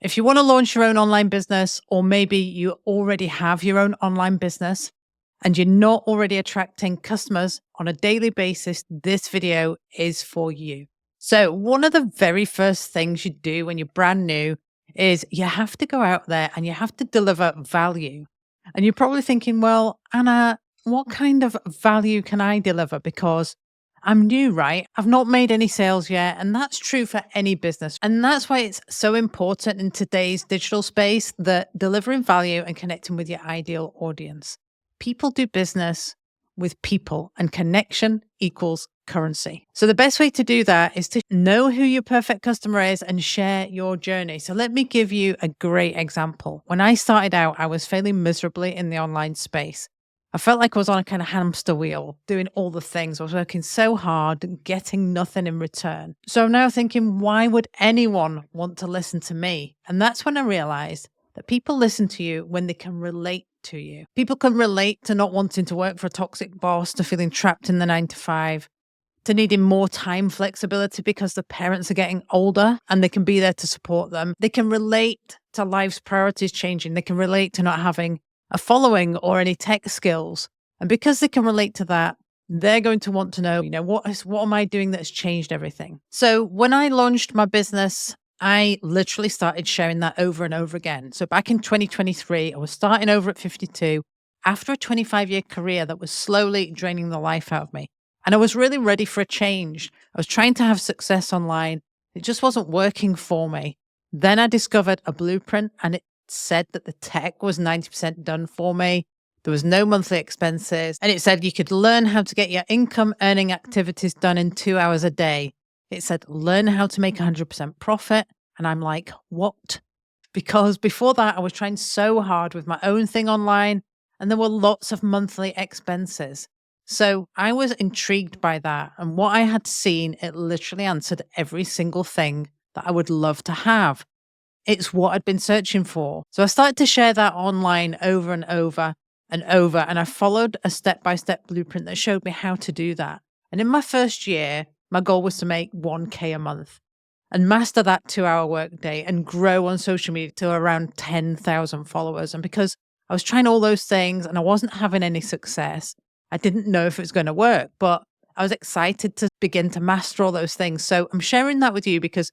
If you want to launch your own online business, or maybe you already have your own online business and you're not already attracting customers on a daily basis, this video is for you. So, one of the very first things you do when you're brand new is you have to go out there and you have to deliver value. And you're probably thinking, well, Anna, what kind of value can I deliver? Because I'm new, right? I've not made any sales yet. And that's true for any business. And that's why it's so important in today's digital space that delivering value and connecting with your ideal audience. People do business with people, and connection equals currency. So the best way to do that is to know who your perfect customer is and share your journey. So let me give you a great example. When I started out, I was failing miserably in the online space. I felt like I was on a kind of hamster wheel, doing all the things. I was working so hard and getting nothing in return. So I'm now thinking, why would anyone want to listen to me? And that's when I realized that people listen to you when they can relate to you. People can relate to not wanting to work for a toxic boss, to feeling trapped in the 9 to 5, to needing more time flexibility because the parents are getting older and they can be there to support them. They can relate to life's priorities changing. They can relate to not having a following or any tech skills. And because they can relate to that, they're going to want to know, what am I doing that's changed everything? So when I launched my business, I literally started sharing that over and over again. So back in 2023, I was starting over at 52 after a 25-year career that was slowly draining the life out of me. And I was really ready for a change. I was trying to have success online. It just wasn't working for me. Then I discovered a blueprint, and it said that the tech was 90% done for me. There was no monthly expenses. And it said you could learn how to get your income earning activities done in 2 hours a day. It said, learn how to make 100% profit. And I'm like, what? Because before that, I was trying so hard with my own thing online, and there were lots of monthly expenses. So I was intrigued by that. And what I had seen, it literally answered every single thing that I would love to have. It's what I'd been searching for. So I started to share that online over and over and over. And I followed a step-by-step blueprint that showed me how to do that. And in my first year, my goal was to make 1K a month and master that 2-hour workday and grow on social media to around 10,000 followers. And because I was trying all those things and I wasn't having any success, I didn't know if it was going to work, but I was excited to begin to master all those things. So I'm sharing that with you because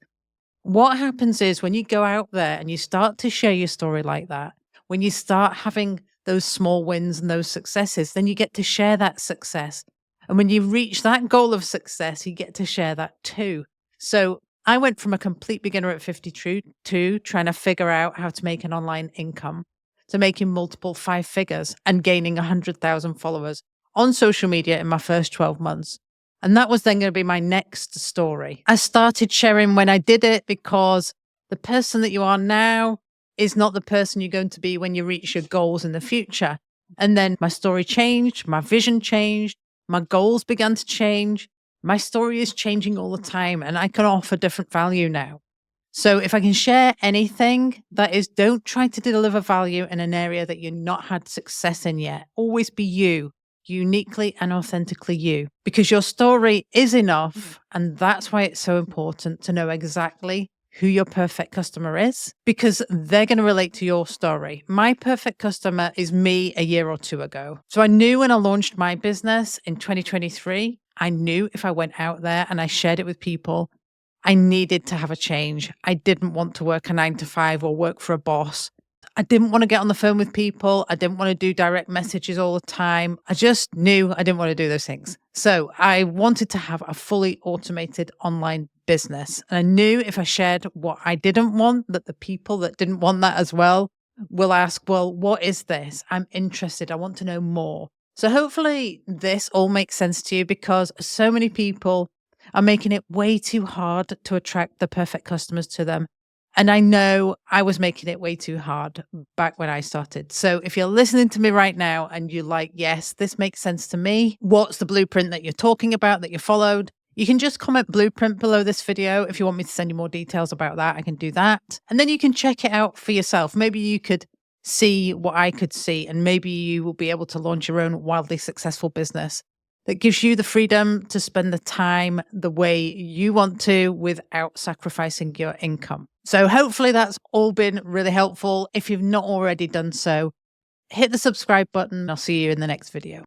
what happens is when you go out there and you start to share your story like that, when you start having those small wins and those successes, then you get to share that success. And when you reach that goal of success, you get to share that too. So I went from a complete beginner at 52 to trying to figure out how to make an online income to making multiple 5 figures and gaining 100,000 followers on social media in my first 12 months. And that was then going to be my next story. I started sharing when I did it because the person that you are now is not the person you're going to be when you reach your goals in the future. And then my story changed, my vision changed, my goals began to change. My story is changing all the time, and I can offer different value now. So if I can share anything, that is, don't try to deliver value in an area that you've not had success in yet. Always be you. Uniquely and authentically you, because your story is enough. And that's why it's so important to know exactly who your perfect customer is, because they're going to relate to your story. My perfect customer is me a year or 2 ago. So I knew when I launched my business in 2023, I knew if I went out there and I shared it with people, I needed to have a change. I didn't want to work a 9 to 5 or work for a boss. I didn't want to get on the phone with people. I didn't want to do direct messages all the time. I just knew I didn't want to do those things. So I wanted to have a fully automated online business. And I knew if I shared what I didn't want, that the people that didn't want that as well will ask, well, what is this? I'm interested. I want to know more. So hopefully this all makes sense to you, because so many people are making it way too hard to attract the perfect customers to them. And I know I was making it way too hard back when I started. So if you're listening to me right now and you're like, yes, this makes sense to me. What's the blueprint that you're talking about, that you followed? You can just comment blueprint below this video. If you want me to send you more details about that, I can do that. And then you can check it out for yourself. Maybe you could see what I could see, and maybe you will be able to launch your own wildly successful business that gives you the freedom to spend the time the way you want to without sacrificing your income. So hopefully that's all been really helpful. If you've not already done so, hit the subscribe button. I'll see you in the next video.